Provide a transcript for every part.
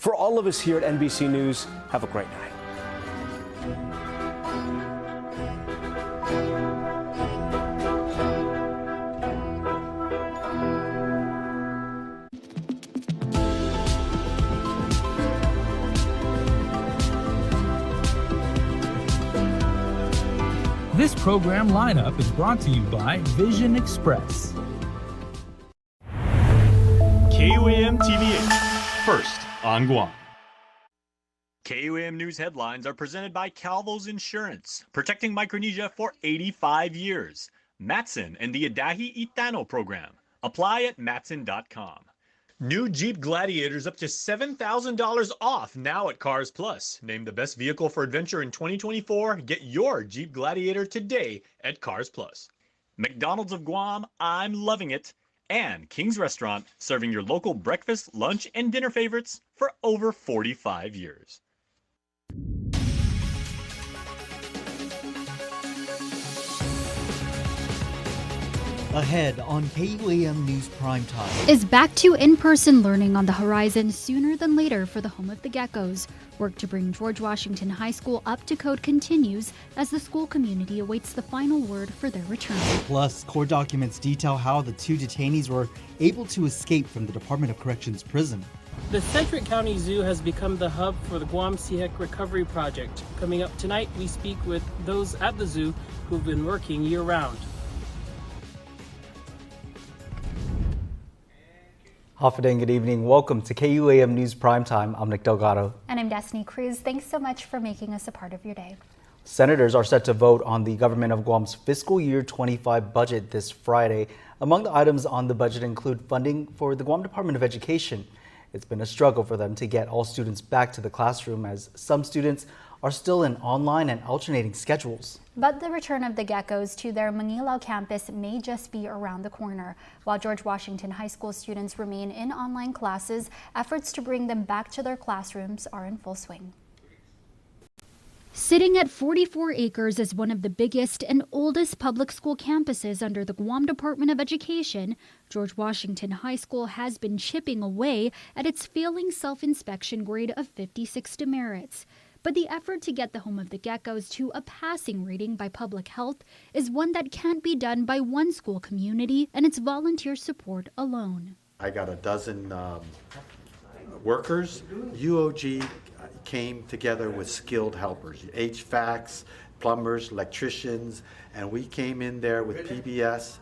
For all of us here at NBC News, have a great night. This program lineup is brought to you by Vision Express. KUAM TV8, first on Guam. KUAM News headlines are presented by Calvo's Insurance, protecting Micronesia for 85 years. Matson and the Adahi Itano program. Apply at matson.com. New Jeep Gladiators up to $7,000 off now at Cars Plus. Named the best vehicle for adventure in 2024. Get your Jeep Gladiator today at Cars Plus. McDonald's of Guam, I'm loving it. And King's Restaurant, serving your local breakfast, lunch, and dinner favorites for over 45 years. Ahead on KUAM News Primetime. Is back to in-person learning on the horizon sooner than later for the home of the Geckos. Work to bring George Washington High School up to code continues as the school community awaits the final word for their return. Plus, court documents detail how the two detainees were able to escape from the Department of Corrections prison. The Centric County Zoo has become the hub for the Guam Sihek Recovery Project. Coming up tonight, we speak with those at the zoo who've been working year-round. Hafa and good evening. Welcome to KUAM News Primetime. I'm Nick Delgado. And I'm Destiny Cruz. Thanks so much for making us a part of your day. Senators are set to vote on the government of Guam's fiscal year 25 budget this Friday. Among the items on the budget include funding for the Guam Department of Education. It's been a struggle for them to get all students back to the classroom as some students are still in online and alternating schedules. But the return of the Geckos to their Manilao campus may just be around the corner. While George Washington High School students remain in online classes, efforts to bring them back to their classrooms are in full swing. Sitting at 44 acres is one of the biggest and oldest public school campuses under the Guam Department of Education. George Washington High School has been chipping away at its failing self-inspection grade of 56 demerits. But the effort to get the home of the Geckos to a passing rating by public health is one that can't be done by one school community and its volunteer support alone. I got a dozen workers. UOG came together with skilled helpers, HVACs, plumbers, electricians, and we came in there with PBS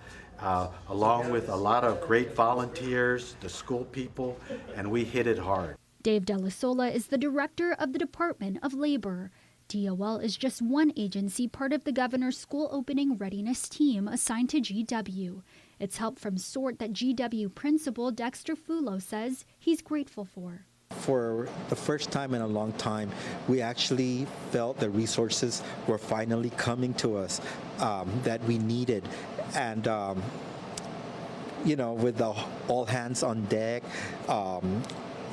along with a lot of great volunteers, the school people, and we hit it hard. Dave Della Sola is the director of the Department of Labor. DOL is just one agency part of the governor's school opening readiness team assigned to GW. It's help from sort that GW principal Dexter Fulo says he's grateful for. For the first time in a long time, we actually felt the resources were finally coming to us that we needed. And with the all hands on deck,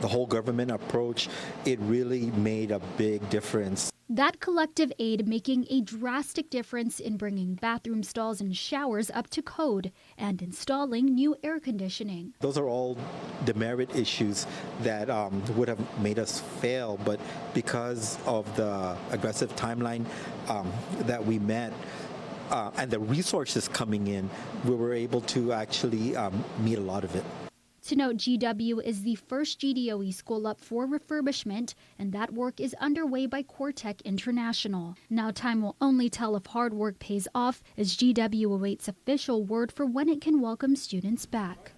the whole government approach, it really made a big difference. That collective aid making a drastic difference in bringing bathroom stalls and showers up to code and installing new air conditioning. Those are all demerit issues that would have made us fail, but because of the aggressive timeline that we met, and the resources coming in, we were able to actually meet a lot of it. To note, GW is the first GDOE school up for refurbishment, and that work is underway by Cortec International. Now time will only tell if hard work pays off as GW awaits official word for when it can welcome students back.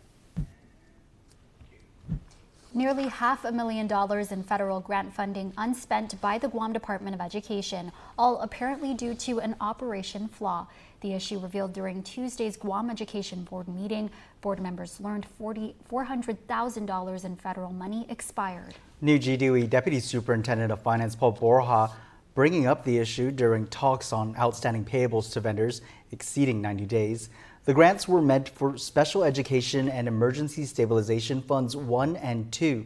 Nearly $500,000 in federal grant funding unspent by the Guam Department of Education, all apparently due to an operation flaw. The issue revealed during Tuesday's Guam Education Board meeting. Board members learned $400,000 in federal money expired. New GDOE Deputy Superintendent of Finance Paul Borja bringing up the issue during talks on outstanding payables to vendors exceeding 90 days. The grants were meant for Special Education and Emergency Stabilization Funds 1 and 2.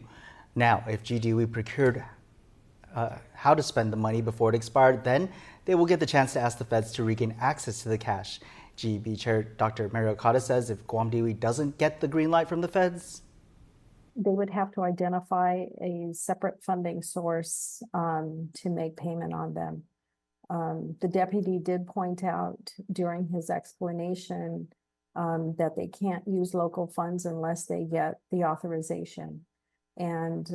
Now, if GDOE procured how to spend the money before it expired, then they will get the chance to ask the feds to regain access to the cash. GEB Chair Dr. Mayoral says if Guam DOE doesn't get the green light from the feds, they would have to identify a separate funding source to make payment on them. The deputy did point out during his explanation that they can't use local funds unless they get the authorization. And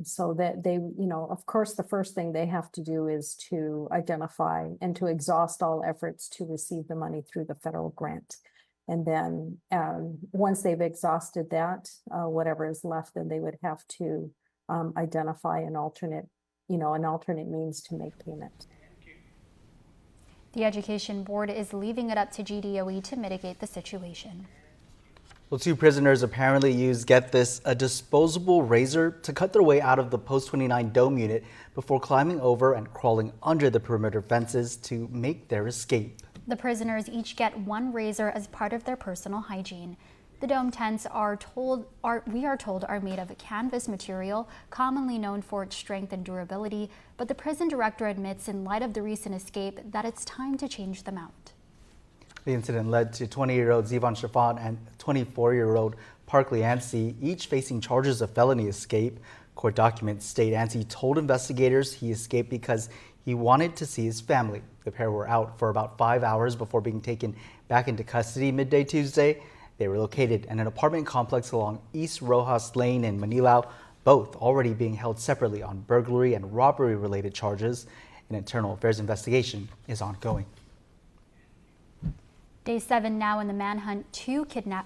so that they, of course, the first thing they have to do is to identify and to exhaust all efforts to receive the money through the federal grant. And then once they've exhausted that, whatever is left, then they would have to identify an alternate means to make payment. The Education Board is leaving it up to GDOE to mitigate the situation. Well, 2 prisoners apparently used, get this, a disposable razor to cut their way out of the Post 29 Dome unit before climbing over and crawling under the perimeter fences to make their escape. The prisoners each get 1 razor as part of their personal hygiene. The dome tents we are told are made of canvas material, commonly known for its strength and durability, but the prison director admits in light of the recent escape that it's time to change them out. The incident led to 20-year-old Zivan Shafan and 24-year-old Parkley Ansey, each facing charges of felony escape. Court documents state Ansey told investigators he escaped because he wanted to see his family. The pair were out for about 5 hours before being taken back into custody midday Tuesday. They were located in an apartment complex along East Rojas Lane in Manilao, both already being held separately on burglary and robbery-related charges. An internal affairs investigation is ongoing. Day 7 now in the manhunt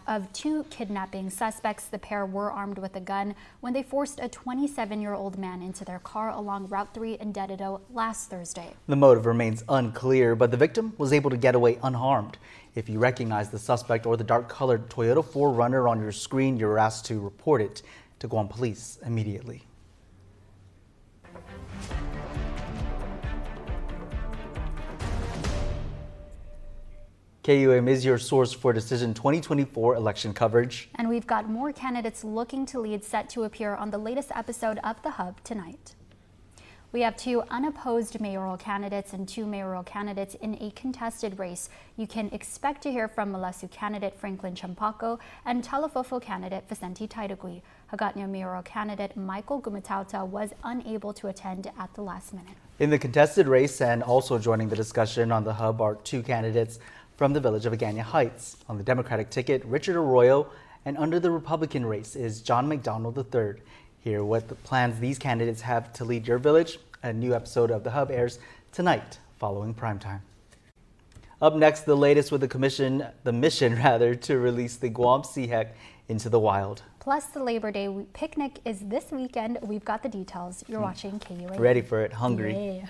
of two kidnapping suspects. The pair were armed with a gun when they forced a 27-year-old man into their car along Route 3 in Dedido last Thursday. The motive remains unclear, but the victim was able to get away unharmed. If you recognize the suspect or the dark-colored Toyota 4Runner on your screen, you're asked to report it to Guam Police immediately. KUAM is your source for Decision 2024 election coverage. And we've got more candidates looking to lead set to appear on the latest episode of The Hub tonight. We have 2 unopposed mayoral candidates and 2 mayoral candidates in a contested race. You can expect to hear from Malasu candidate Franklin Champaco and Talofofo candidate Vicente Taidagui. Hagatna mayoral candidate Michael Gumatauta was unable to attend at the last minute. In the contested race and also joining the discussion on The Hub are 2 candidates from the village of Agana Heights. On the Democratic ticket, Richard Arroyo, and under the Republican race is John McDonald III. Hear what the plans these candidates have to lead your village. A new episode of The Hub airs tonight following primetime. Up next, the latest with the mission to release the Guam sea heck into the wild. Plus, the Labor Day picnic is this weekend. We've got the details. You're watching KUAM. Ready for it, hungry. Yeah.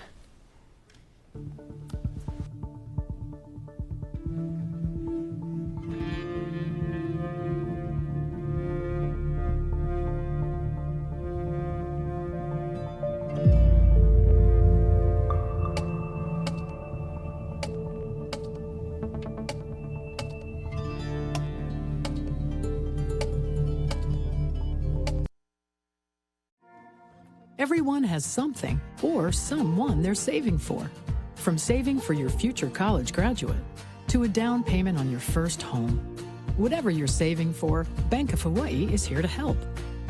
Everyone has something or someone they're saving for. From saving for your future college graduate to a down payment on your first home. Whatever you're saving for, Bank of Hawaii is here to help.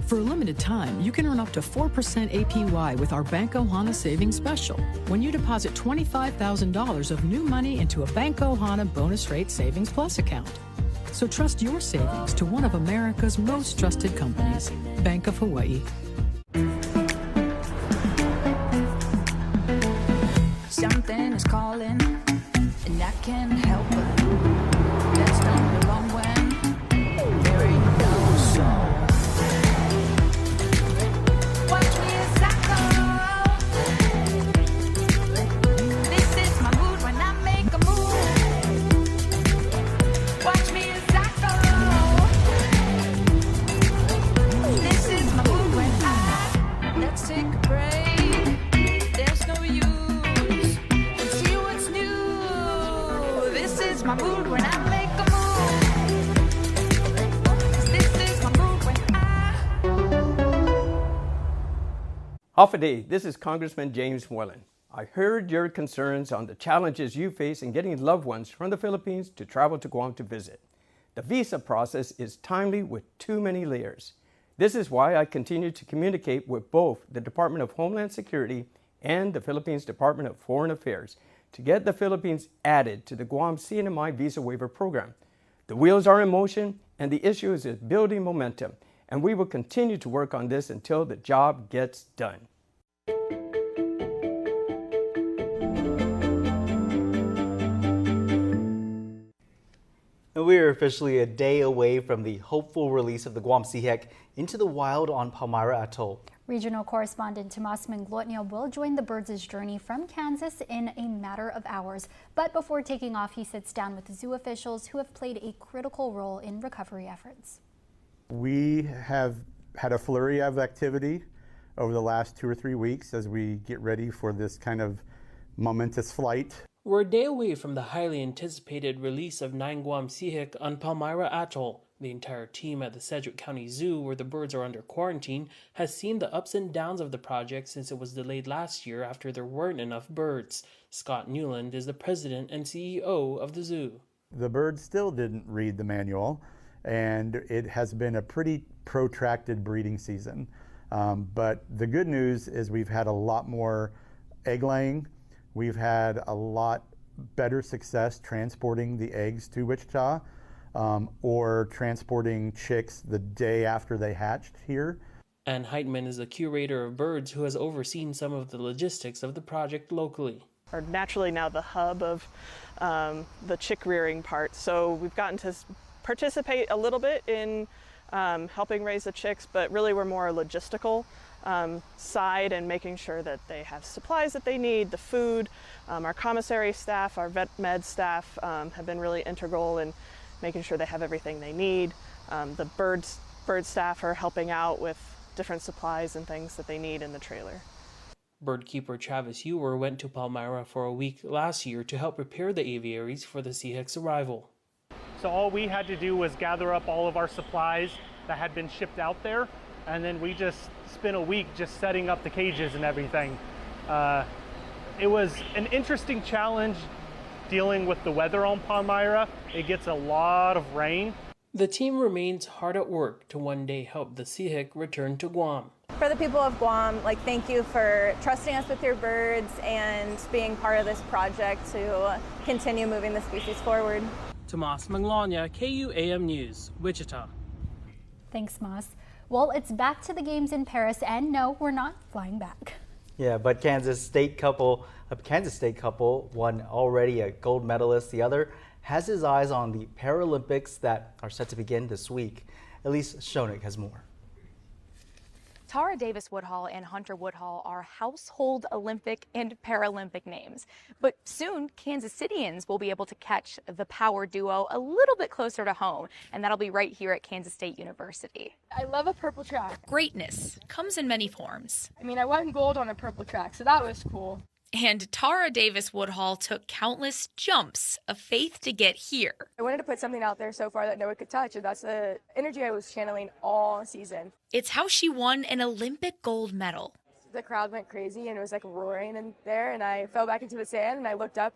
For a limited time, you can earn up to 4% APY with our Banco Hana Savings Special when you deposit $25,000 of new money into a Banco Hana Bonus Rate Savings Plus account. So trust your savings to one of America's most trusted companies, Bank of Hawaii. Something is calling, and I can't help it. That's not wrong when there ain't no song. Watch me as I go. This is my mood when I make a move. Watch me as I go. This is my mood when let's take a break. There's no use. My mood when I make a move. This is my mood when Half a day, this is Congressman James Wellen. I heard your concerns on the challenges you face in getting loved ones from the Philippines to travel to Guam to visit. The visa process is timely with too many layers. This is why I continue to communicate with both the Department of Homeland Security and the Philippines Department of Foreign Affairs to get the Philippines added to the Guam CNMI visa waiver program. The wheels are in motion and the issue is building momentum, and we will continue to work on this until the job gets done. We are officially a day away from the hopeful release of the Guam sea heck into the wild on Palmyra Atoll. Regional correspondent Tomas Manglotnia will join the birds' journey from Kansas in a matter of hours. But before taking off, he sits down with zoo officials who have played a critical role in recovery efforts. We have had a flurry of activity over the last 2 or 3 weeks as we get ready for this kind of momentous flight. We're a day away from the highly anticipated release of 9 Guam sea heck on Palmyra Atoll. The entire team at the Sedgwick County Zoo, where the birds are under quarantine, has seen the ups and downs of the project since it was delayed last year after there weren't enough birds. Scott Newland is the president and CEO of the zoo. The birds still didn't read the manual, and it has been a pretty protracted breeding season. But the good news is we've had a lot more egg laying. We've had a lot better success transporting the eggs to Wichita or transporting chicks the day after they hatched here. Ann Heitman is the curator of birds who has overseen some of the logistics of the project locally. Are naturally now the hub of the chick rearing part. So we've gotten to participate a little bit in helping raise the chicks, but really we're more logistical side and making sure that they have supplies that they need, the food. Our commissary staff, our vet med staff have been really integral in making sure they have everything they need. The bird staff are helping out with different supplies and things that they need in the trailer. Bird keeper Travis Ewer went to Palmyra for a week last year to help prepare the aviaries for the sea heck's arrival. So all we had to do was gather up all of our supplies that had been shipped out there, and then we just spent a week just setting up the cages and everything. It was an interesting challenge dealing with the weather on Palmyra. It gets a lot of rain. The team remains hard at work to one day help the sea heck return to Guam. For the people of Guam, thank you for trusting us with your birds and being part of this project to continue moving the species forward. Tomas Manglotnia, KUAM News, Wichita. Thanks, Moss. Well, it's back to the games in Paris, and no, we're not flying back. Yeah, but Kansas State couple, one already a gold medalist. The other has his eyes on the Paralympics that are set to begin this week. Elise Schoenig has more. Tara Davis Woodhull and Hunter Woodhull are household Olympic and Paralympic names. But soon, Kansas Cityans will be able to catch the power duo a little bit closer to home, and that'll be right here at Kansas State University. I love a purple track. Greatness comes in many forms. I won gold on a purple track, so that was cool. And Tara Davis Woodhull took countless jumps of faith to get here. I wanted to put something out there so far that no one could touch, and that's the energy I was channeling all season. It's how she won an Olympic gold medal. The crowd went crazy, and it was roaring in there, and I fell back into the sand, and I looked up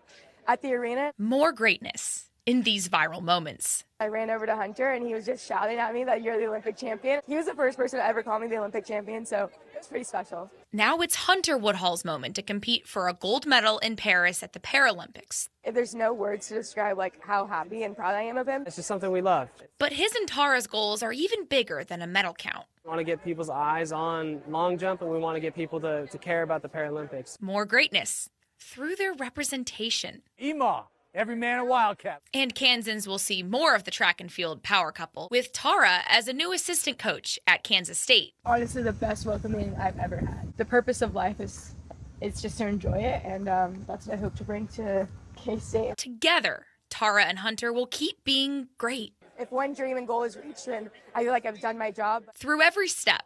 at the arena. More greatness in these viral moments. I ran over to Hunter, and he was just shouting at me that you're the Olympic champion. He was the first person to ever call me the Olympic champion, so it was pretty special. Now it's Hunter Woodhull's moment to compete for a gold medal in Paris at the Paralympics. There's no words to describe how happy and proud I am of him. It's just something we love. But his and Tara's goals are even bigger than a medal count. We want to get people's eyes on long jump, and we want to get people to care about the Paralympics. More greatness through their representation. Ema. Every man a Wildcat. And Kansans will see more of the track and field power couple with Tara as a new assistant coach at Kansas State. Honestly, the best welcoming I've ever had. The purpose of life is just to enjoy it, and that's what I hope to bring to K-State. Together, Tara and Hunter will keep being great. If one dream and goal is reached, then I feel like I've done my job. Through every step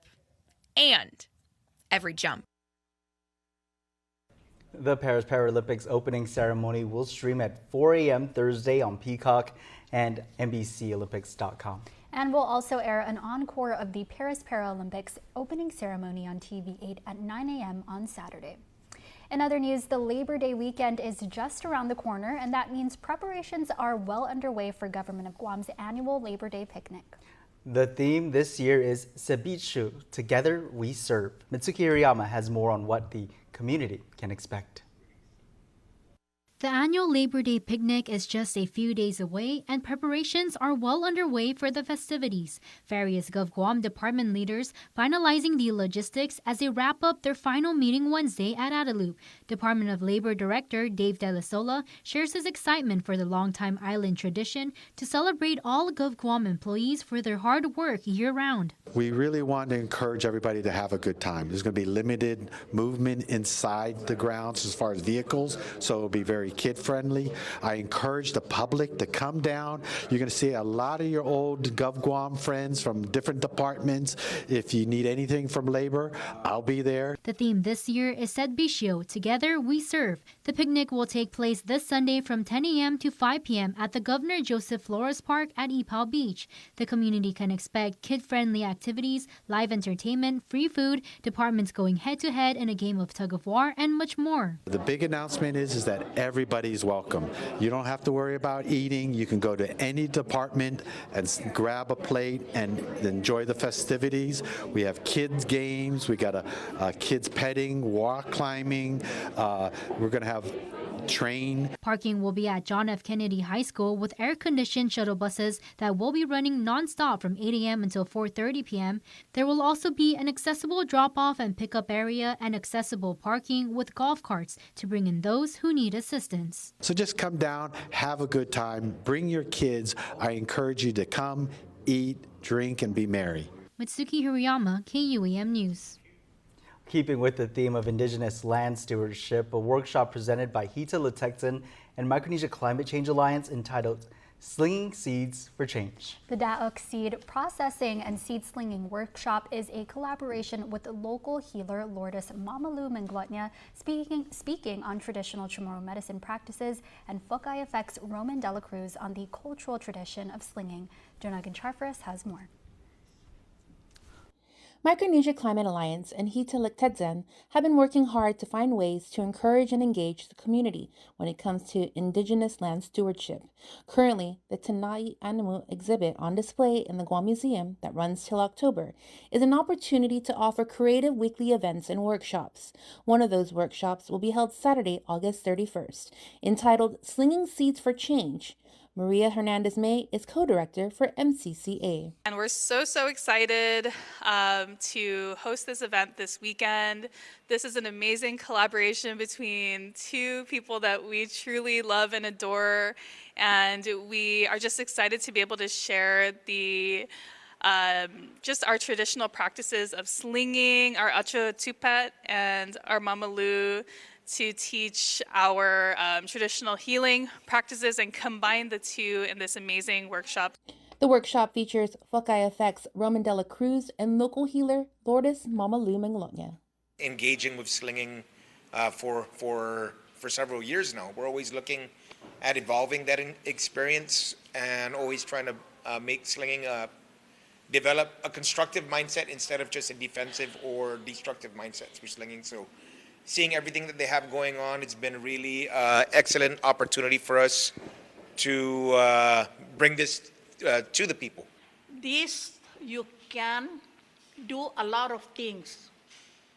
and every jump. The Paris Paralympics opening ceremony will stream at 4 a.m. Thursday on Peacock and NBCOlympics.com. And we'll also air an encore of the Paris Paralympics opening ceremony on TV8 at 9 a.m. on Saturday. In other news, the Labor Day weekend is just around the corner, and that means preparations are well underway for Government of Guam's annual Labor Day picnic. The theme this year is Sebichu, Together We Serve. Mitsuki Hirayama has more on what the community can expect. The annual Labor Day picnic is just a few days away, and preparations are well underway for the festivities. Various GovGuam department leaders finalizing the logistics as they wrap up their final meeting Wednesday at Adaloop. Department of Labor Director Dave De La Sola shares his excitement for the longtime island tradition to celebrate all GovGuam employees for their hard work year-round. We really want to encourage everybody to have a good time. There's going to be limited movement inside the grounds as far as vehicles, so it'll be very kid-friendly. I encourage the public to come down. You're going to see a lot of your old GovGuam friends from different departments. If you need anything from labor, I'll be there. The theme this year is Sebichu, Together We Serve. The picnic will take place this Sunday from 10 a.m. to 5 p.m. at the Governor Joseph Flores Park at Ipao Beach. The community can expect kid-friendly activities, live entertainment, free food, departments going head-to-head in a game of tug-of-war, and much more. The big announcement is that everybody's welcome. You don't have to worry about eating. You can go to any department and grab a plate and enjoy the festivities. We have kids games. We got a kids petting, rock climbing. We're going to have train. Parking will be at John F. Kennedy High School with air-conditioned shuttle buses that will be running non-stop from 8 a.m. until 4:30 p.m. There will also be an accessible drop-off and pickup area and accessible parking with golf carts to bring in those who need assistance. So just come down, have a good time, bring your kids. I encourage you to come, eat, drink, and be merry. Mitsuki Hirayama, KUAM News. Keeping with the theme of Indigenous land stewardship, a workshop presented by Hita Litekten and Micronesia Climate Change Alliance entitled Slinging Seeds for Change. The Daok Seed Processing and Seed Slinging Workshop is a collaboration with local healer Lourdes Mamalu Menglotnya, speaking on traditional Chamorro medicine practices, and Fokai Effects Roman Dela Cruz on the cultural tradition of slinging. Jonagan Charfris has more. Micronesia Climate Alliance and Hita Litekten have been working hard to find ways to encourage and engage the community when it comes to Indigenous land stewardship. Currently, the Tanai Animu exhibit on display in the Guam Museum that runs till October is an opportunity to offer creative weekly events and workshops. One of those workshops will be held Saturday, August 31st, entitled Slinging Seeds for Change. Maria Hernandez-May is co-director for MCCA. And we're so excited to host this event this weekend. This is an amazing collaboration between two people that we truly love and adore. And we are just excited to be able to share the just our traditional practices of slinging, our acho tupet, and our mamalu, to teach our traditional healing practices and combine the two in this amazing workshop. The workshop features Fokai Effects Roman Dela Cruz and local healer Lourdes Mamalu Menglotnya. Engaging with slinging for several years now. We're always looking at evolving that experience and always trying to make slinging develop a constructive mindset instead of just a defensive or destructive mindset through slinging. So seeing everything that they have going on, it's been a really excellent opportunity for us to bring this to the people. This, you can do a lot of things.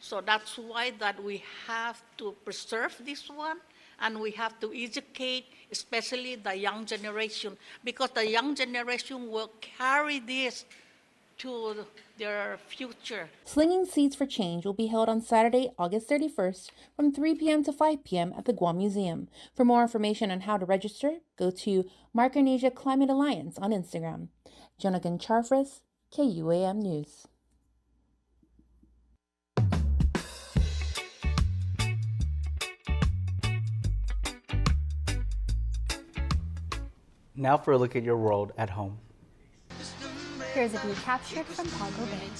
So that's why that we have to preserve this one, and we have to educate, especially the young generation, because the young generation will carry this to their future. Slinging Seeds for Change will be held on Saturday, August 31st from 3 p.m. to 5 p.m. at the Guam Museum. For more information on how to register, go to Micronesia Climate Alliance on Instagram. Jonagan Charfris, KUAM News. Now for a look at your world at home. Here's a view captured from Pago Bay.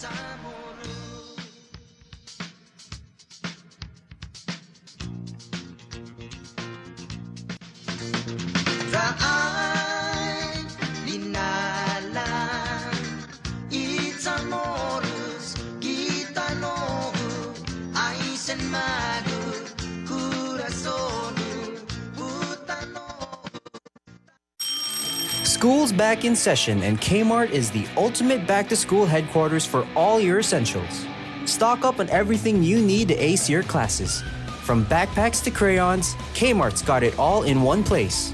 School's back in session, and Kmart is the ultimate back-to-school headquarters for all your essentials. Stock up on everything you need to ace your classes. From backpacks to crayons, Kmart's got it all in one place.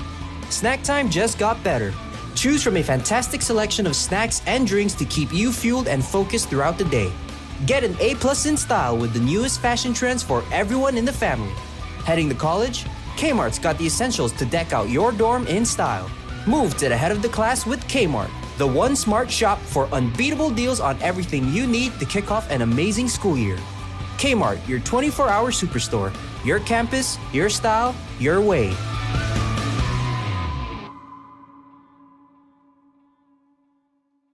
Snack time just got better. Choose from a fantastic selection of snacks and drinks to keep you fueled and focused throughout the day. Get an A+ in style with the newest fashion trends for everyone in the family. Heading to college? Kmart's got the essentials to deck out your dorm in style. Move to the head of the class with Kmart, the one smart shop for unbeatable deals on everything you need to kick off an amazing school year. Kmart, your 24-hour superstore. Your campus, your style, your way.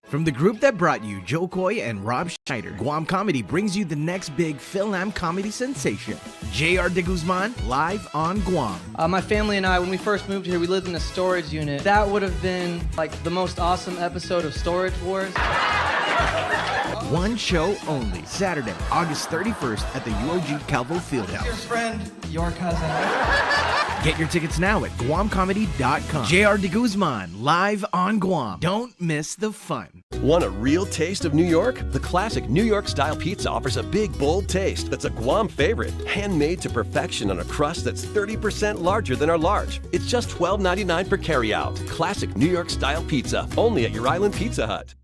From the group that brought you Joe Coy and Rob Schneider, Guam Comedy brings you the next big Phil-Am comedy sensation, J.R. de Guzman, live on Guam. My family and I, when we first moved here, we lived in a storage unit. That would have been like the most awesome episode of Storage Wars. One show only, Saturday, August 31st at the UOG Calvo Fieldhouse. Your friend, your cousin. Get your tickets now at GuamComedy.com. J.R. de Guzman, live on Guam. Don't miss the fun. Want a real taste of New York? The classic New York-style pizza offers a big, bold taste that's a Guam favorite. Handmade to perfection on a crust that's 30% larger than our large. It's just $12.99 per carryout. Classic New York-style pizza, only at your island Pizza Hut.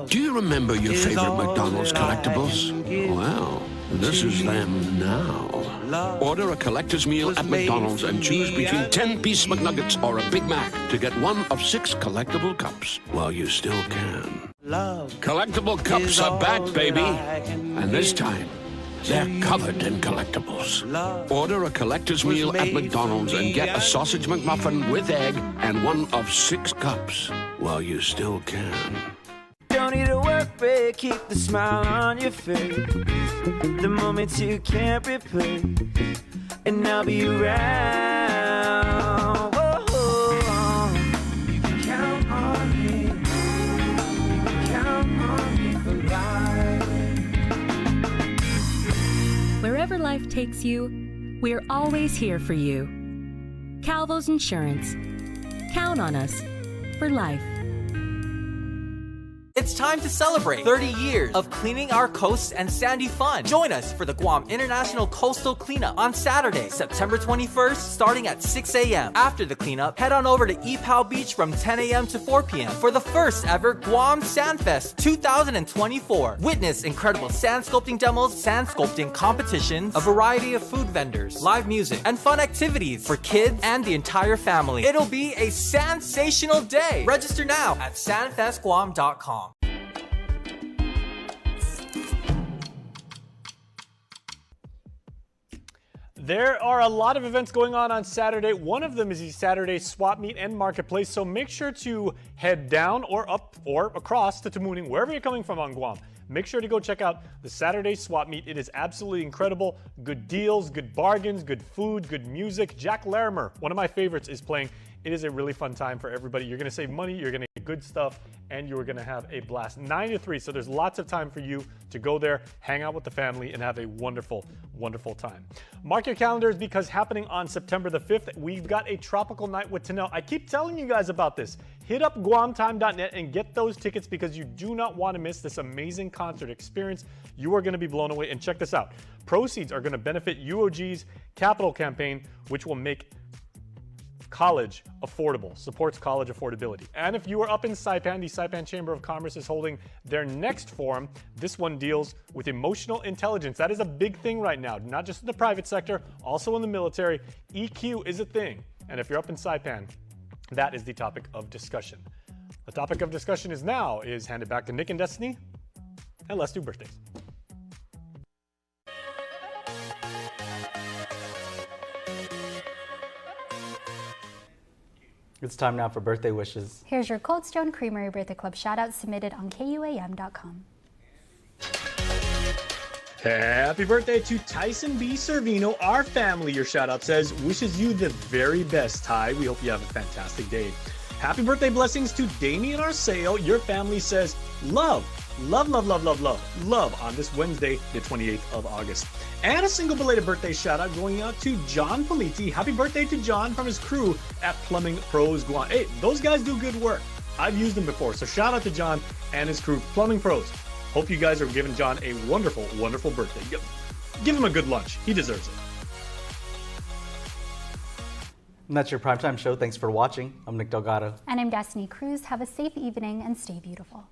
Do you remember your favorite McDonald's collectibles? Well, this is them now. Order a collector's meal at McDonald's and choose between 10-piece McNuggets or a Big Mac to get one of 6 collectible cups while you still can. Collectible cups are back, baby. And this time, they're covered in collectibles. Order a collector's meal at McDonald's and get a sausage McMuffin with egg and one of 6 cups while you still can. Don't need a work break, keep the smile on your face. The moments you can't replace, and I'll be around. Whoa. You can count on me. You can count on me for life. Wherever life takes you, we're always here for you. Calvo's Insurance. Count on us for life. It's time to celebrate 30 years of cleaning our coasts and sandy fun. Join us for the Guam International Coastal Cleanup on Saturday, September 21st, starting at 6 a.m. After the cleanup, head on over to Ipao Beach from 10 a.m. to 4 p.m. for the first ever Guam Sandfest 2024. Witness incredible sand sculpting demos, sand sculpting competitions, a variety of food vendors, live music, and fun activities for kids and the entire family. It'll be a sensational day. Register now at sandfestguam.com. There are a lot of events going on Saturday. One of them is the Saturday Swap Meet and Marketplace, so make sure to head down or up or across to Tamuning, wherever you're coming from on Guam. Make sure to go check out the Saturday Swap Meet. It is absolutely incredible. Good deals, good bargains, good food, good music. Jack Larimer, one of my favorites, is playing. It is a really fun time for everybody. You're going to save money, you're going to get good stuff, and you're going to have a blast. 9 to 3, so there's lots of time for you to go there, hang out with the family, and have a wonderful, wonderful time. Mark your calendars because happening on September the 5th, we've got a tropical night with Tanel. I keep telling you guys about this. Hit up guamtime.net and get those tickets because you do not want to miss this amazing concert experience. You are going to be blown away. And check this out. Proceeds are going to benefit UOG's capital campaign, which will make college affordable, supports college affordability. And if you are up in Saipan, the Saipan Chamber of Commerce is holding their next forum. This one deals with emotional intelligence. That is a big thing right now, not just in the private sector, also in the military. EQ is a thing. And if you're up in Saipan, that is the topic of discussion. The topic of discussion is hand it back to Nick and Destiny, and let's do birthdays. It's time now for birthday wishes. Here's your Cold Stone Creamery Birthday Club shoutouts submitted on KUAM.com. Happy birthday to Tyson B. Servino, our family. Your shout out says, wishes you the very best, Ty. We hope you have a fantastic day. Happy birthday blessings to Damien Arceo. Your family says, love on this Wednesday, the 28th of August. And a single belated birthday shout out going out to John Politi. Happy birthday to John from his crew at Plumbing Pros Guam. Hey, those guys do good work. I've used them before, so shout out to John and his crew, Plumbing Pros. Hope you guys are giving John a wonderful, wonderful birthday. Give him a good lunch. He deserves it. And that's your primetime show. Thanks for watching. I'm Nick Delgado. And I'm Destiny Cruz. Have a safe evening and stay beautiful.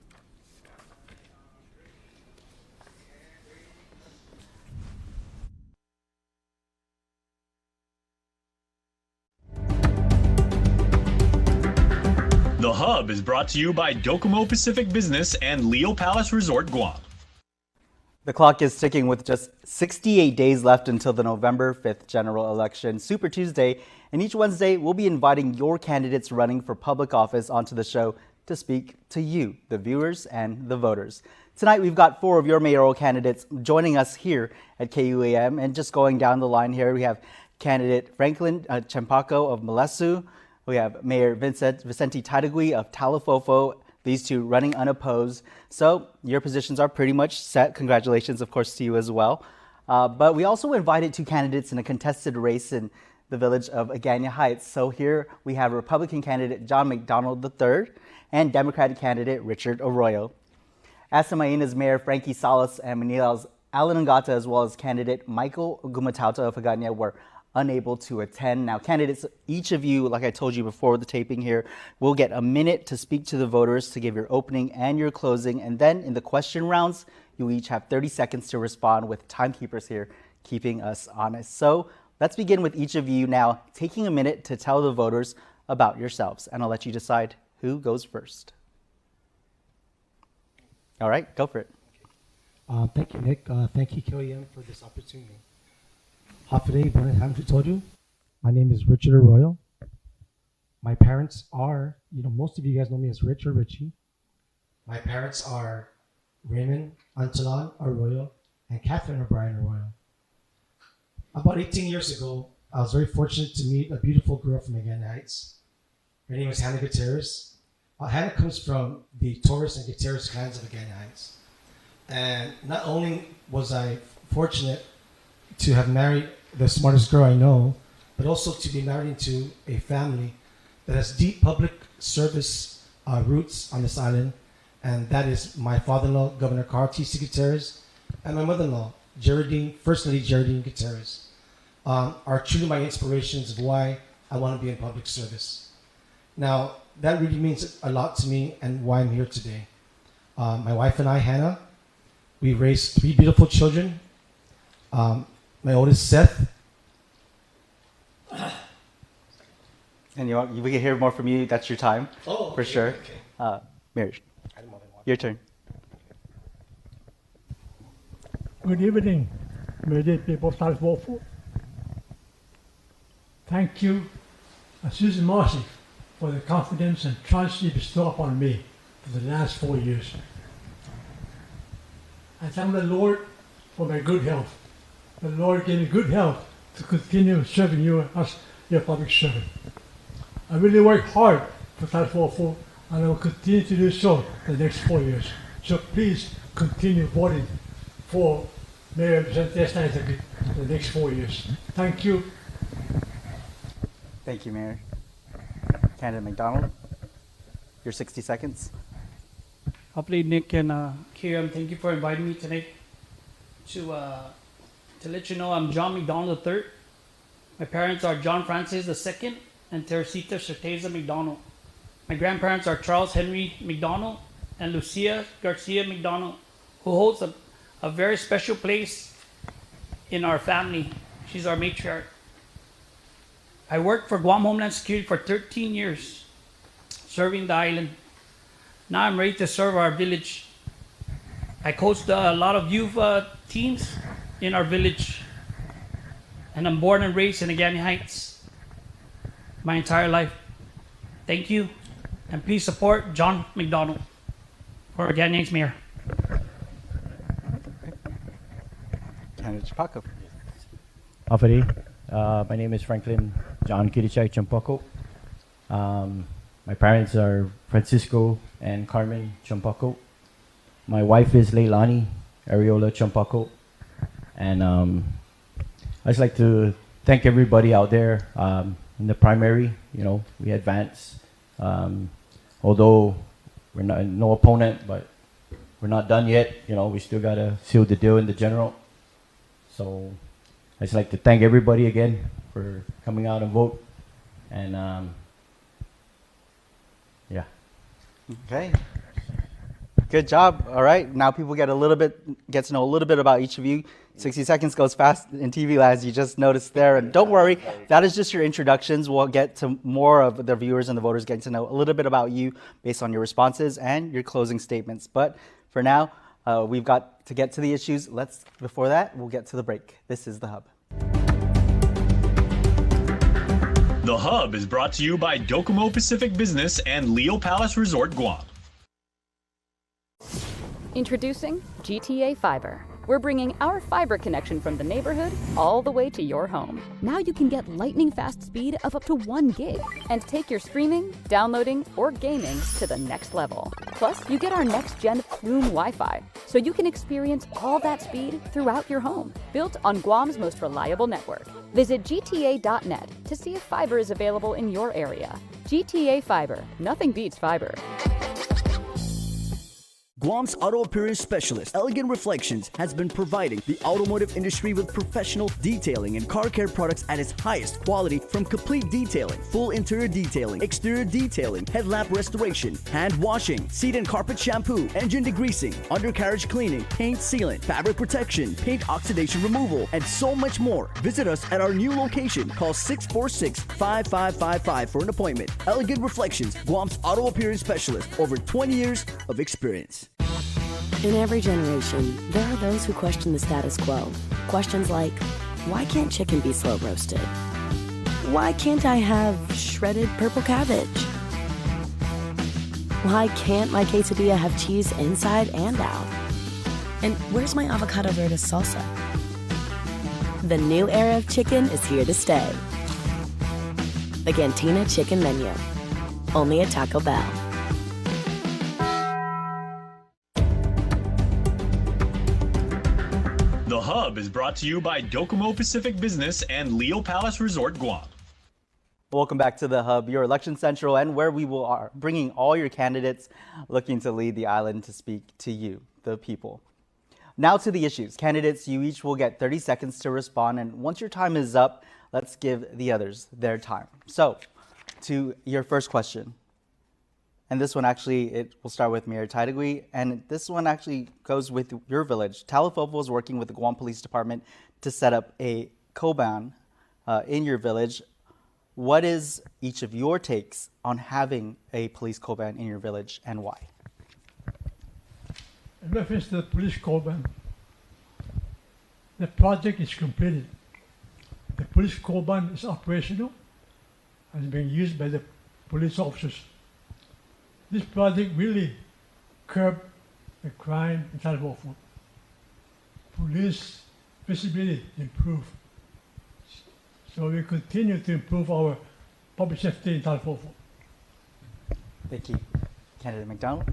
The Hub is brought to you by Docomo Pacific Business and Leo Palace Resort Guam. The clock is ticking with just 68 days left until the November 5th general election, Super Tuesday, and each Wednesday we'll be inviting your candidates running for public office onto the show to speak to you, the viewers and the voters. Tonight we've got 4 of your mayoral candidates joining us here at KUAM, and just going down the line here, we have candidate Franklin Chempaco of Malesu. We have Mayor Vicente Taidagui of Talafofo, these two running unopposed. So your positions are pretty much set. Congratulations, of course, to you as well. But we also invited 2 candidates in a contested race in the village of Agana Heights. So here we have Republican candidate John McDonald III and Democratic candidate Richard Arroyo. Asamaina's Mayor Frankie Salas and Manila's Alan Ngata, as well as candidate Michael Gumatauta of Agana, were unable to attend. Now, candidates, each of you, like I told you before the taping here, will get a minute to speak to the voters to give your opening and your closing. And then in the question rounds, you each have 30 seconds to respond with timekeepers here keeping us honest. So let's begin with each of you now taking a minute to tell the voters about yourselves, and I'll let you decide who goes first. All right, go for it. Thank you, Nick. Thank you, KUAM, for this opportunity. My name is Richard Arroyo. My parents are, most of you guys know me as Rich or Richie. My parents are Raymond Antalan Arroyo and Catherine O'Brien Arroyo. About 18 years ago, I was very fortunate to meet a beautiful girl from Magana Heights. Her name is Hannah Gutierrez. Hannah comes from the Torres and Gutierrez clans of Magana Heights. And not only was I fortunate to have married the smartest girl I know, but also to be married into a family that has deep public service roots on this island, and that is my father-in-law, Governor Carl T.C. Gutierrez, and my mother-in-law, First Lady Geraldine Gutierrez, are truly my inspirations of why I want to be in public service. Now, that really means a lot to me and why I'm here today. My wife and I, Hannah, we raised 3 beautiful children. My oldest, Seth. And we can hear more from you. That's your time, for sure. Okay. Marriage, your turn. Good evening, my dear people of South Wolford. Thank you, Susan Marcy, for the confidence and trust you bestow upon me for the last 4 years. I thank the Lord for my good health. The Lord gave me good health to continue serving you as your public servant. I really worked hard for South Wolford, and I will continue to do so the next 4 years. So please continue voting for Mayor Representative for the next 4 years. Thank you. Thank you, Mayor. Candidate McDonald, your 60 seconds. Hopefully, Nick and KUAM, thank you for inviting me tonight to let you know I'm John McDonald III. My parents are John Francis II and Teresita Certeza McDonald. My grandparents are Charles Henry McDonald and Lucia Garcia McDonald, who holds a very special place in our family. She's our matriarch. I worked for Guam Homeland Security for 13 years, serving the island. Now I'm ready to serve our village. I coached a lot of youth teams in our village, and I'm born and raised in Agani Heights my entire life. Thank you, and please support John McDonald for Agani Heights Mayor. Candidate Chapaco. My name is Franklin John Kirichai Champaco. My parents are Francisco and Carmen Champaco. My wife is Leilani Ariola Champaco. And I just like to thank everybody out there in the primary. We advanced. Although we're not no opponent, but we're not done yet. We still gotta seal the deal in the general. So I just like to thank everybody again for coming out and vote. And yeah. Okay. Good job. All right. Now people get to know a little bit about each of you. 60 seconds goes fast in TV land, as you just noticed there. And don't worry, that is just your introductions. We'll get to more of the viewers and the voters getting to know a little bit about you based on your responses and your closing statements. But for now, we've got to get to the issues. Before that, we'll get to the break. This is The Hub. The Hub is brought to you by Docomo Pacific Business and Leo Palace Resort Guam. Introducing GTA Fiber. We're bringing our fiber connection from the neighborhood all the way to your home. Now you can get lightning fast speed of up to 1 gig and take your streaming, downloading, or gaming to the next level. Plus, you get our next-gen Plume Wi-Fi, so you can experience all that speed throughout your home. Built on Guam's most reliable network. Visit gta.net to see if fiber is available in your area. GTA Fiber. Nothing beats fiber. Guam's auto appearance specialist, Elegant Reflections, has been providing the automotive industry with professional detailing and car care products at its highest quality, from complete detailing, full interior detailing, exterior detailing, headlamp restoration, hand washing, seat and carpet shampoo, engine degreasing, undercarriage cleaning, paint sealant, fabric protection, paint oxidation removal, and so much more. Visit us at our new location. Call 646-5555 for an appointment. Elegant Reflections, Guam's auto appearance specialist, over 20 years of experience. In every generation, there are those who question the status quo. Questions like, why can't chicken be slow roasted? Why can't I have shredded purple cabbage? Why can't my quesadilla have cheese inside and out? And where's my avocado verde salsa? The new era of chicken is here to stay. The Cantina Chicken Menu, only at Taco Bell. The Hub is brought to you by Docomo Pacific Business and Leo Palace Resort Guam. Welcome back to The Hub, your election central, and where we are bringing all your candidates looking to lead the island to speak to you, the people. Now to the issues. Candidates, you each will get 30 seconds to respond, and once your time is up, let's give the others their time. So, to your first question. And this one actually, it will start with Mayor Taitagui, and this one actually goes with your village. Talifofo is working with the Guam Police Department to set up a KUAM in your village. What is each of your takes on having a police KUAM in your village, and why? In reference to the police KUAM, the project is completed. The police KUAM is operational and is being used by the police officers. This project really curbed the crime in Talifofo. Police visibility improved. So we continue to improve our public safety in Talifofo. Thank you. Candidate McDonald?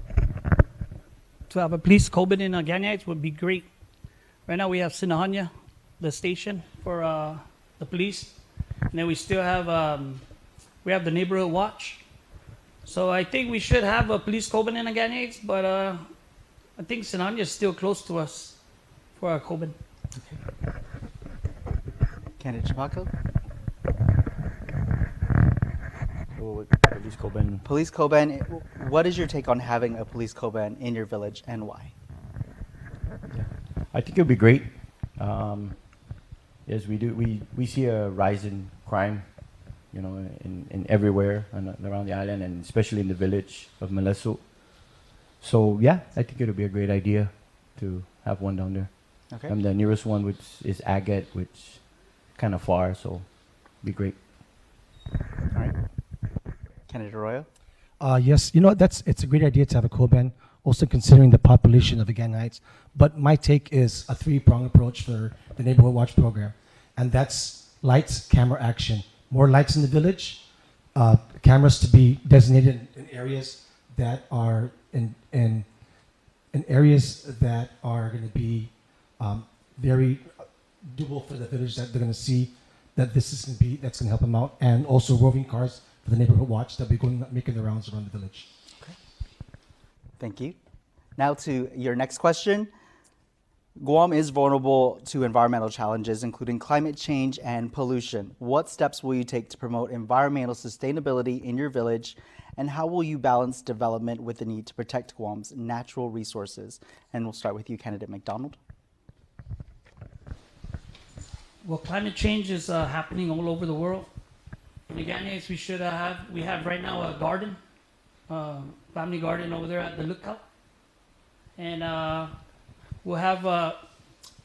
To have a police KUAM in Ganites would be great. Right now we have Sinahanya, the station for the police. And then we still have, we have the neighborhood watch. So I think we should have a police KUAM in Ganites, but I think Sinahanya is still close to us for our KUAM. Okay. Candidate Chapaco? Police KUAM. Police KUAM. What is your take on having a police KUAM in your village, and why? Yeah. I think it would be great. Yes, we do. We see a rise in crime, you know, in everywhere around the island, and especially in the village of Melesu. So yeah, I think it would be a great idea to have one down there. Okay. And the nearest one, which is Agate, which kind of far, so be great. All right. Candidate Arroyo? Yes, you know, it's a great idea to have a KUAM, also considering the population of the Ganites. But my take is a three-pronged approach for the Neighborhood Watch program, and that's lights, camera, action. More lights in the village, cameras to be designated in areas that are in areas that are going to be very doable for the village, that they're going to see that this is going to be, that's going to help them out, and also roving cars for the Neighborhood Watch that will be making the rounds around the village. Okay. Thank you. Now to your next question. Guam is vulnerable to environmental challenges, including climate change and pollution. What steps will you take to promote environmental sustainability in your village, and how will you balance development with the need to protect Guam's natural resources? And we'll start with you, Candidate McDonald. Well, climate change is happening all over the world. In the Ganites, we have right now a garden, family garden over there at the lookout. And we'll have,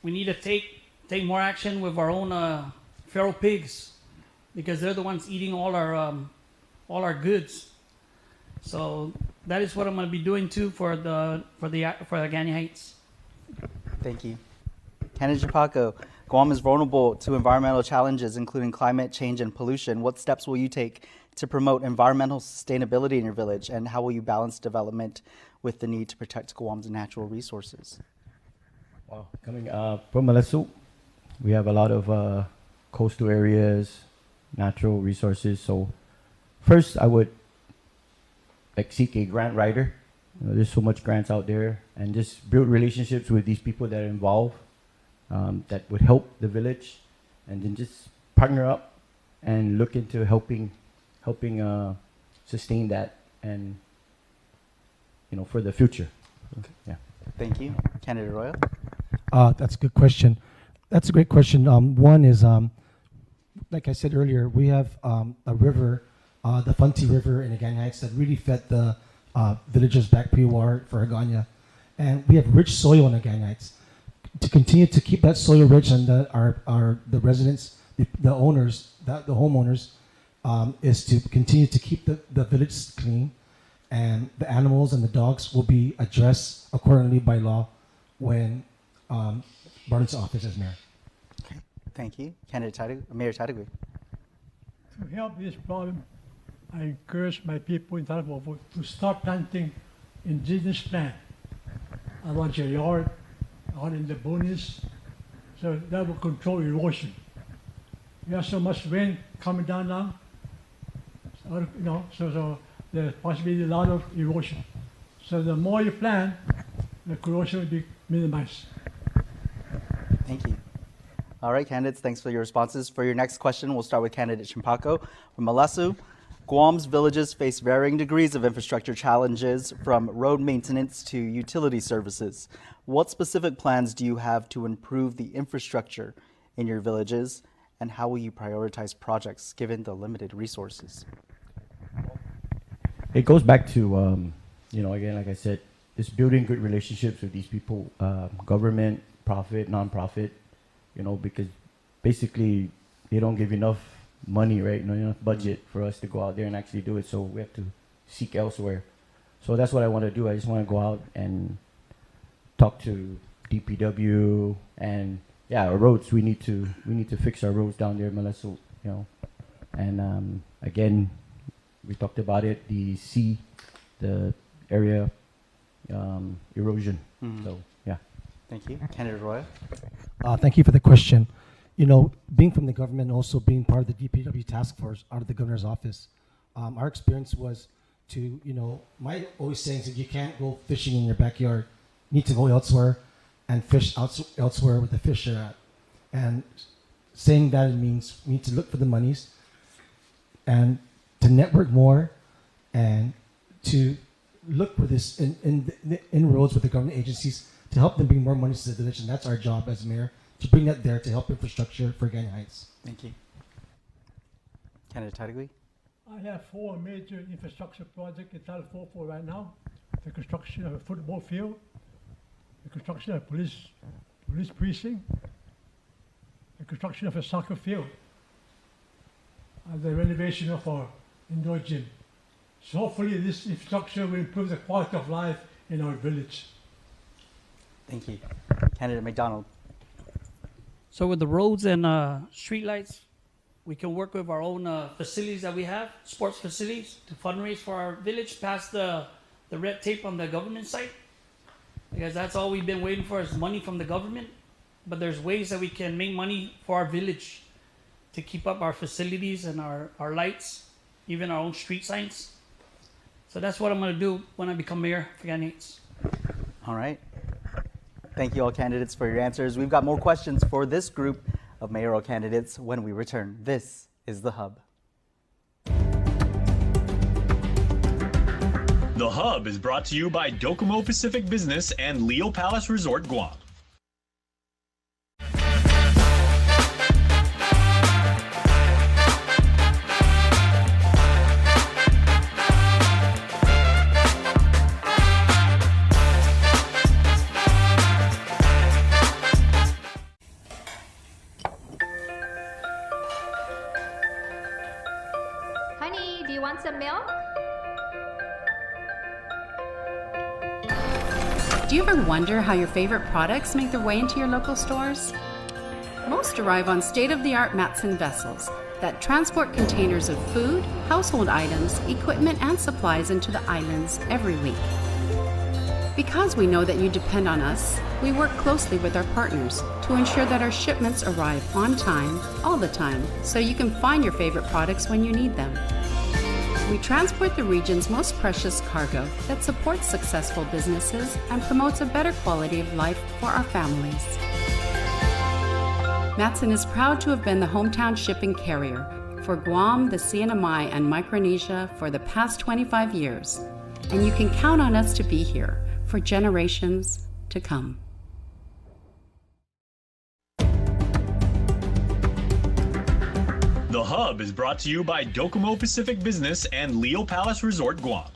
we need to take more action with our own feral pigs, because they're the ones eating all our goods. So that is what I'm going to be doing too for the Ganites. Thank you. Candidate Chapaco, Guam is vulnerable to environmental challenges, including climate change and pollution. What steps will you take to promote environmental sustainability in your village, and how will you balance development with the need to protect Guam's natural resources? Wow. Coming from Melesu, we have a lot of coastal areas, natural resources. So first, I would seek a grant writer there's so much grants out there, and just build relationships with these people that are involved, that would help the village, and then just partner up and look into helping sustain that, and for the future. Okay. Yeah. Thank you. Candidate Royal? That's a good question. That's a great question. One is, like I said earlier, we have a river, the Funti River in Agana Heights, that really fed the villagers back pre-war for Agana. And we have rich soil in Agana Heights. To continue to keep that soil rich, and the residents, the owners, the homeowners, is to continue to keep the village clean, and the animals and the dogs will be addressed accordingly by law when brought into office as mayor. Okay, thank you. Mayor Tadagui. To help this problem, I encourage my people in Talavovo to start planting indigenous plant around your yard, out in the boonies, so that will control erosion. We have so much rain coming down now, so there's possibly a lot of erosion. So the more you plant, the corrosion will be minimized. Thank you. All right, candidates, thanks for your responses. For your next question, we'll start with candidate Chimpako from Malasu. Guam's villages face varying degrees of infrastructure challenges, from road maintenance to utility services. What specific plans do you have to improve the infrastructure in your villages, and how will you prioritize projects given the limited resources? It goes back to, again, like I said, just building good relationships with these people, government, profit, non-profit, because basically they don't give enough money, right? Enough budget for us to go out there and actually do it. So we have to seek elsewhere. So that's what I want to do. I just want to go out and talk to DPW, and our roads. We need to fix our roads down there, Malasu, And again, we talked about it. The area erosion. So yeah. Thank you, Candidate Roy. Thank you for the question. Being from the government, also being part of the DPW task force out of the governor's office, our experience was to, my always saying is that you can't go fishing in your backyard. You need to go elsewhere and fish elsewhere where the fish are at. And saying that, it means we need to look for the monies and to network more and to look for this inroads with the government agencies to help them bring more money to the village. And that's our job as mayor, to bring that there to help infrastructure for Agana Heights. Thank you. Candidate Tadagui. I have 4 major infrastructure projects in Talavovo right now. The construction of a football field, the construction of a police precinct, the construction of a soccer field, and the renovation of our indoor gym. So hopefully this infrastructure will improve the quality of life in our village. Thank you. Candidate McDonald. So with the roads and street lights, we can work with our own facilities that we have, sports facilities, to fundraise for our village past the red tape on the government side. Because that's all we've been waiting for, is money from the government. But there's ways that we can make money for our village to keep up our facilities and our lights, even our own street signs. So that's what I'm going to do when I become mayor for Agana Heights. All right. Thank you all candidates for your answers. We've got more questions for this group of mayoral candidates when we return. This is The Hub. The Hub is brought to you by Docomo Pacific Business and Leo Palace Resort Guam. Honey, do you want some milk? Do you ever wonder how your favorite products make their way into your local stores? Most arrive on state-of-the-art Matson vessels that transport containers of food, household items, equipment, and supplies into the islands every week. Because we know that you depend on us, we work closely with our partners to ensure that our shipments arrive on time, all the time, so you can find your favorite products when you need them. We transport the region's most precious cargo that supports successful businesses and promotes a better quality of life for our families. Matson is proud to have been the hometown shipping carrier for Guam, the CNMI, and Micronesia for the past 25 years, and you can count on us to be here for generations to come. The Hub is brought to you by Docomo Pacific Business and Leo Palace Resort Guam.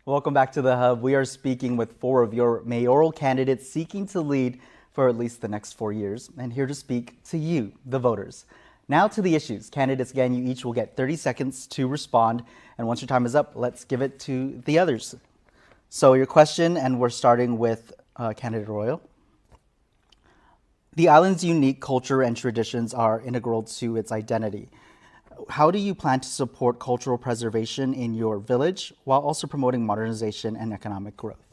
Welcome back to The Hub. We are speaking with 4 of your mayoral candidates seeking to lead for at least the next 4 years, and here to speak to you, the voters. Now to the issues. Candidates, again, you each will get 30 seconds to respond, and once your time is up, let's give it to the others. So your question, and we're starting with Candidate Royal. The island's unique culture and traditions are integral to its identity. How do you plan to support cultural preservation in your village while also promoting modernization and economic growth?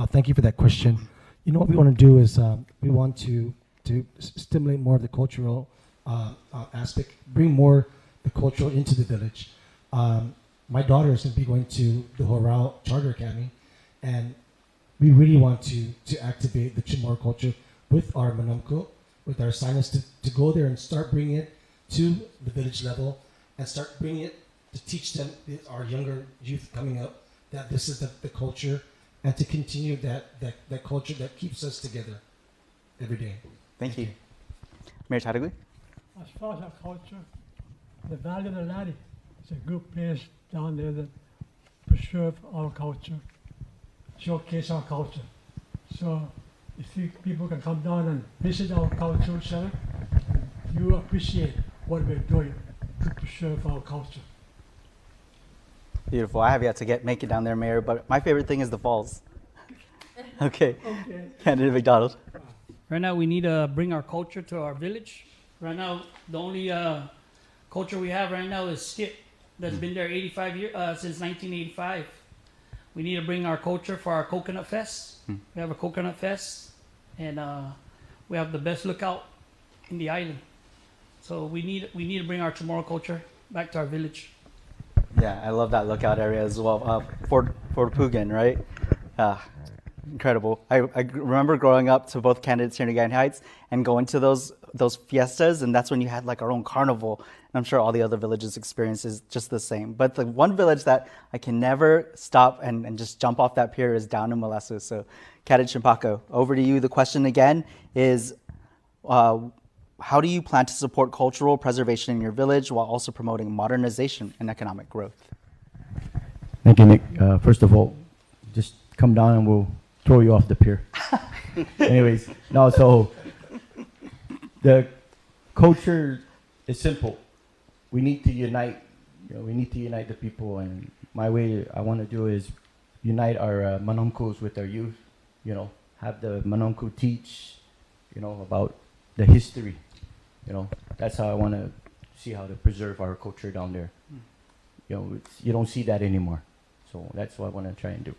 Thank you for that question. You know what we want to do is we want to stimulate more of the cultural aspect, bring more the cultural into the village. My daughter is going to be going to the Mayoral Charter Academy, and we really want to activate the Chamorro culture with our Manumco, with our signers to go there and start bringing it to the village level and start bringing it to teach them, our younger youth coming up, that this is the culture, and to continue that culture that keeps us together every day. Thank you. Mayor Tadagui? As far as our culture, the Valley of the Laddie is a good place down there that preserve our culture, showcase our culture. So if people can come down and visit our cultural center, you appreciate what we're doing to preserve our culture. Beautiful. I have yet to make it down there, Mayor, but my favorite thing is the falls. Okay. Candidate McDonald. Right now, we need to bring our culture to our village. Right now, the only culture we have right now is skip. That's been there 85 years since 1985. We need to bring our culture for our Coconut Fest. We have a Coconut Fest, and we have the best lookout in the island. So we need to bring our Chamorro culture back to our village. Yeah, I love that lookout area as well. Fort Pugan, right? Incredible. I remember growing up to both candidates here in Agayan Heights and going to those fiestas, and that's when you had like our own carnival. And I'm sure all the other villages experience is just the same. But the one village that I can never stop and just jump off that pier is down in Molesu. So Candidate Chimpako, over to you. The question again is, how do you plan to support cultural preservation in your village while also promoting modernization and economic growth? Thank you, Nick. First of all, just come down and we'll throw you off the pier. Anyways, no, so the culture is simple. We need to unite. We need to unite the people, and my way I want to do is unite our Manongkos with our youth. Have the Manongko teach, about the history. That's how I want to see how to preserve our culture down there. You don't see that anymore, so that's what I want to try and do.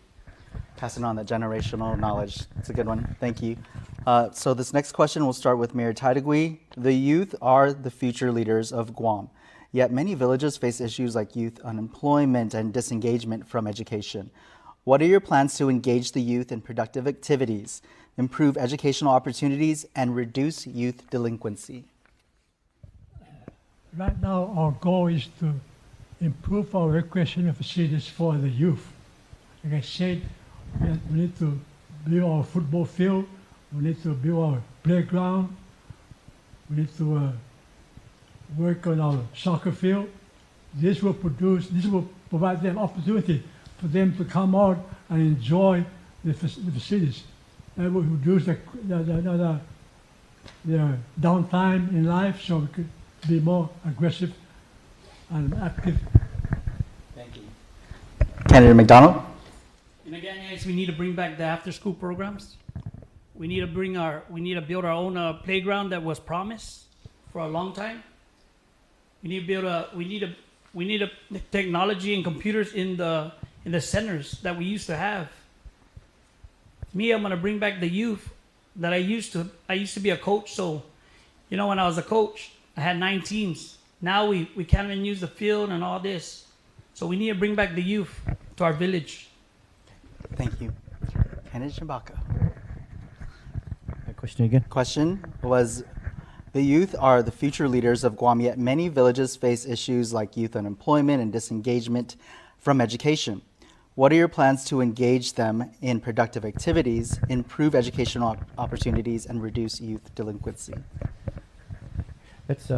Passing on that generational knowledge. It's a good one. Thank you. So this next question will start with Mayor Tadagui. The youth are the future leaders of Guam, yet many villages face issues like youth unemployment and disengagement from education. What are your plans to engage the youth in productive activities, improve educational opportunities, and reduce youth delinquency? Right now, our goal is to improve our recreational facilities for the youth. Like I said, we need to build our football field, we need to build our playground, we need to work on our soccer field. This will provide them opportunity for them to come out and enjoy the facilities. That will reduce their downtime in life, so we could be more aggressive and active. Thank you. Candidate McDonald. And again, guys, we need to bring back the after-school programs. We need to build our own playground that was promised for a long time. We need to build we need technology and computers in the centers that we used to have. Me, I'm gonna bring back the youth that I used to be a coach. So, when I was a coach, I had 9 teams. Now we can't even use the field and all this. So we need to bring back the youth to our village. Thank you. Candidate Chambaka. Question again? Question was, the youth are the future leaders of Guam, yet many villages face issues like youth unemployment and disengagement from education. What are your plans to engage them in productive activities, improve educational opportunities, and reduce youth delinquency? There's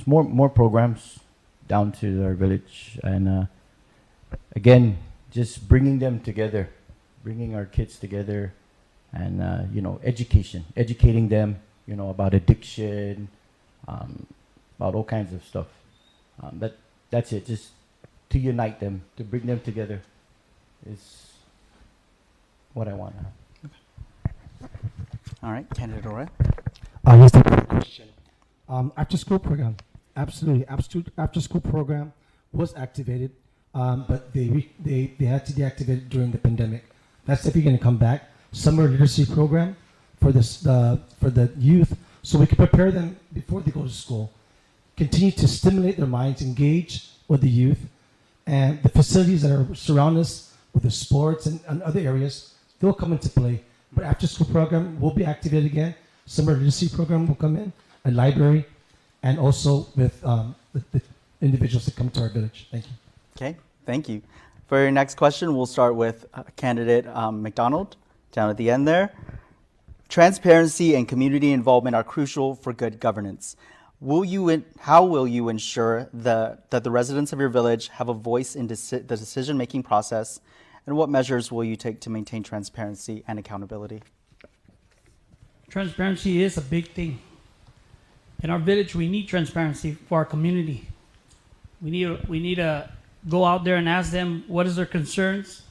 more programs down to our village, and again, just bringing them together, bringing our kids together, and educating them, about addiction, about all kinds of stuff. That's it. Just to unite them, to bring them together, is what I want. All right, Candidate Roy. Yes, thank you for the question. After school program, absolutely. After school program was activated, but they had to deactivate it during the pandemic. That's definitely going to come back. Summer literacy program for the youth, so we can prepare them before they go to school. Continue to stimulate their minds, engage with the youth, and the facilities that are surround us with the sports and other areas, they'll come into play. But after school program will be activated again. Summer literacy program will come in, a library, and also with the individuals that come to our village. Thank you. Okay, thank you. For your next question, we'll start with candidate McDonald, down at the end there. Transparency and community involvement are crucial for good governance. How will you ensure that the residents of your village have a voice in the decision-making process, and what measures will you take to maintain transparency and accountability? Transparency is a big thing. In our village, we need transparency for our community. We need to go out there and ask them what is their concerns,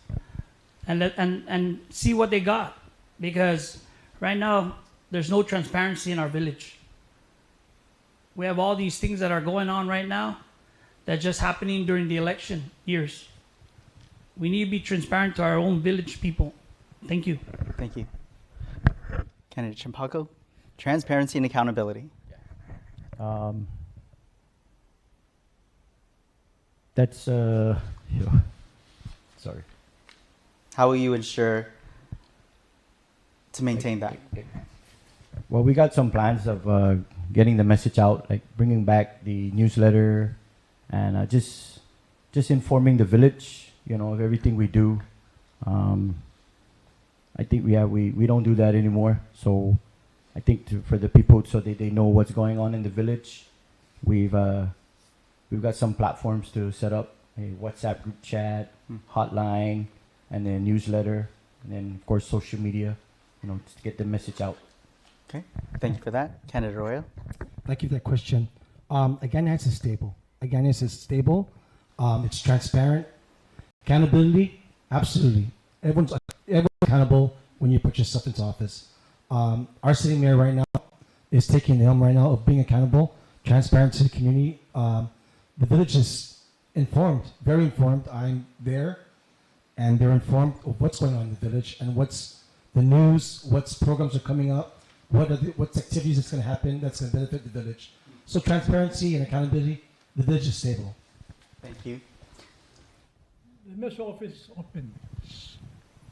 and see what they got, because right now there's no transparency in our village. We have all these things that are going on right now that's just happening during the election years. We need to be transparent to our own village people. Thank you. Thank you. Candidate Champaco, transparency and accountability. That's sorry. How will you ensure to maintain that? Well, we got some plans of getting the message out, like bringing back the newsletter, and just informing the village, of everything we do. I think we don't do that anymore. So I think for the people, so they know what's going on in the village, we've got some platforms to set up, a WhatsApp group chat, hotline, and then newsletter, and then of course social media, just to get the message out. Okay, thank you for that. Candidate Arroyo. Thank you for that question. Agganis is stable. Agganis is stable. It's transparent. Accountability, absolutely. Everyone's accountable when you put yourself into office. Our city mayor right now is taking the helm right now of being accountable, transparent to the community. The village is informed, very informed. I'm there, and they're informed of what's going on in the village and what's the news, what's programs are coming up, what's activities that's going to happen that's going to benefit the village. So transparency and accountability, the village is stable. Thank you. The mayor's office is open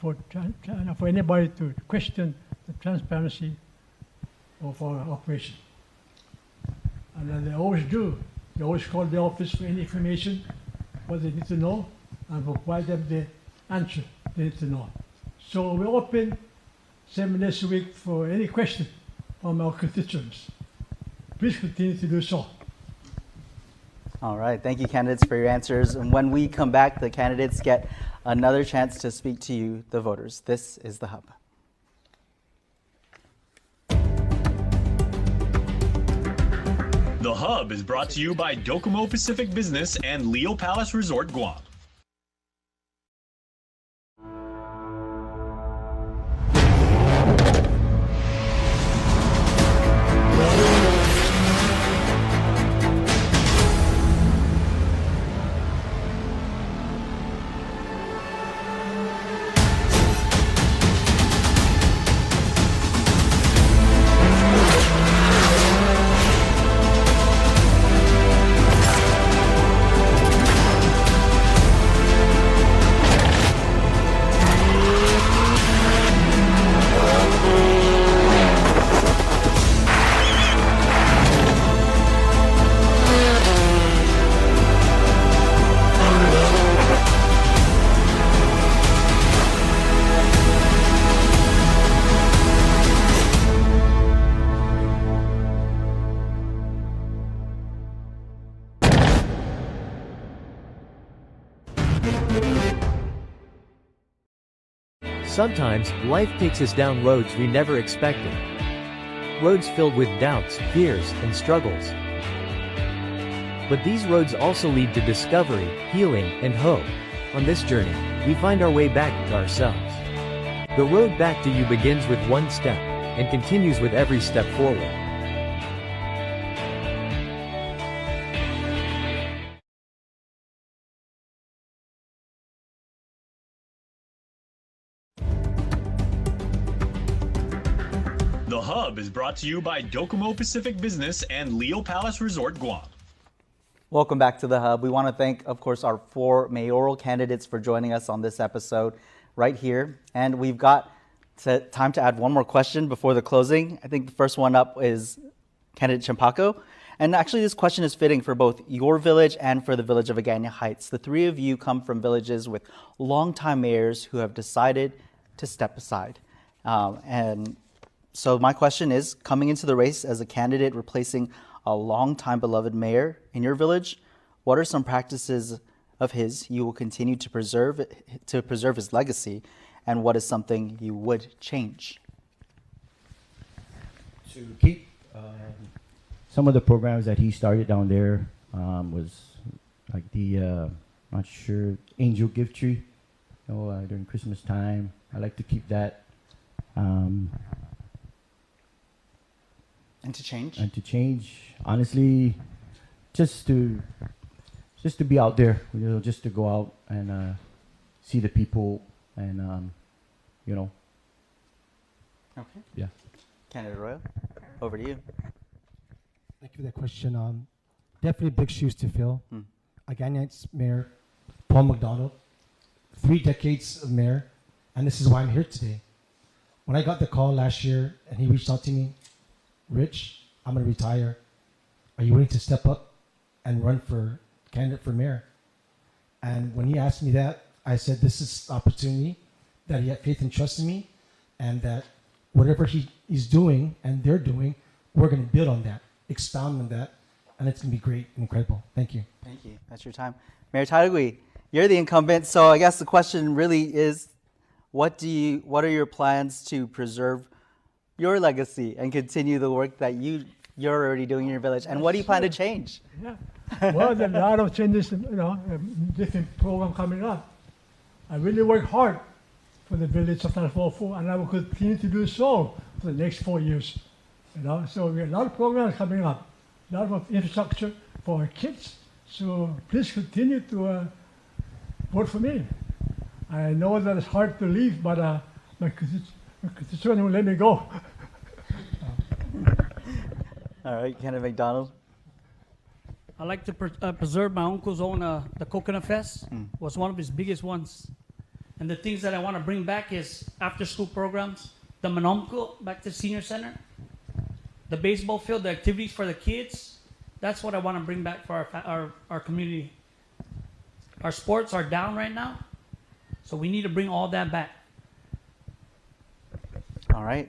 for anybody to question the transparency of our operation. And they always do. They always call the office for any information, what they need to know, and provide them the answer they need to know. So we're open 7 days a week for any question from our constituents. Please continue to do so. All right, thank you, candidates, for your answers. And when we come back, the candidates get another chance to speak to you, the voters. This is The Hub. The Hub is brought to you by Docomo Pacific Business and Leo Palace Resort, Guam. Sometimes, life takes us down roads we never expected. Roads filled with doubts, fears, and struggles. But these roads also lead to discovery, healing, and hope. On this journey, we find our way back to ourselves. The road back to you begins with one step, and continues with every step forward. The Hub is brought to you by Docomo Pacific Business and Leo Palace Resort, Guam. Welcome back to The Hub. We want to thank, of course, our 4 mayoral candidates for joining us on this episode right here. And we've got time to add one more question before the closing. I think the first one up is candidate Champaco. And actually, this question is fitting for both your village and for the village of Agana Heights. The 3 of you come from villages with longtime mayors who have decided to step aside. And so my question is, coming into the race as a candidate replacing a longtime beloved mayor in your village, what are some practices of his you will continue to preserve his legacy, and what is something you would change? To keep some of the programs that he started down there was like the not sure angel gift tree, during Christmas time. I like to keep that. And to change? And to change, honestly, just to be out there, just to go out and see the people and, Okay. Yeah. Candidate Royal, over to you. Thank you for that question. Definitely big shoes to fill. Agana Heights Mayor Paul McDonald, 3 decades of mayor, and this is why I'm here today. When I got the call last year and he reached out to me, Rich, I'm going to retire. Are you willing to step up and run for candidate for mayor? And when he asked me that, I said, this is opportunity, that he had faith and trust in me, and that whatever he's doing and they're doing, we're going to build on that, expound on that, and it's going to be great and incredible. Thank you. Thank you. That's your time. Mayor Taidagui, you're the incumbent, so I guess the question really is, what are your plans to preserve your legacy and continue the work that you're already doing in your village, and what do you plan to change? Yeah. Well, there's a lot of changes, different program coming up. I really work hard for the village of Talfofu, and I will continue to do so for the next 4 years. So we have a lot of programs coming up, a lot of infrastructure for our kids. So please continue to vote for me. I know that it's hard to leave, but my constituent will let me go. All right, Kenneth McDonald. I like to preserve my uncle's own, the Coconut Fest was one of his biggest ones. And the things that I want to bring back is after-school programs, the Manomco back to senior center, the baseball field, the activities for the kids. That's what I want to bring back for our community. Our sports are down right now, so we need to bring all that back. All right.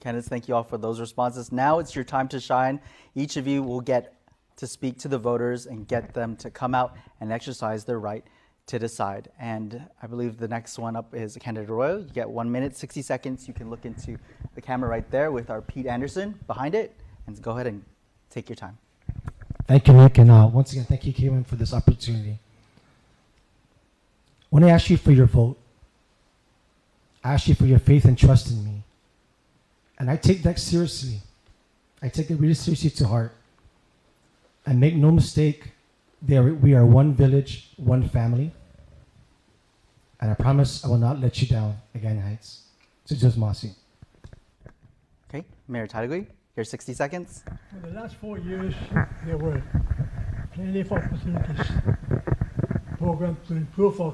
Candidates, thank you all for those responses. Now it's your time to shine. Each of you will get to speak to the voters and get them to come out and exercise their right to decide. And I believe the next one up is Candidate Royal. You get 1 minute, 60 seconds. You can look into the camera right there with our Pete Anderson behind it, and go ahead and take your time. Thank you, Nick, and once again, thank you, KUAM, for this opportunity. When I ask you for your vote, I ask you for your faith and trust in me. And I take that seriously. I take it really seriously to heart. And make no mistake, we are one village, one family. And I promise I will not let you down, Agana Heights. So just Masi. Okay, Mayor Taidagui, your 60 seconds. For the last 4 years, there were plenty of opportunities, programs to improve our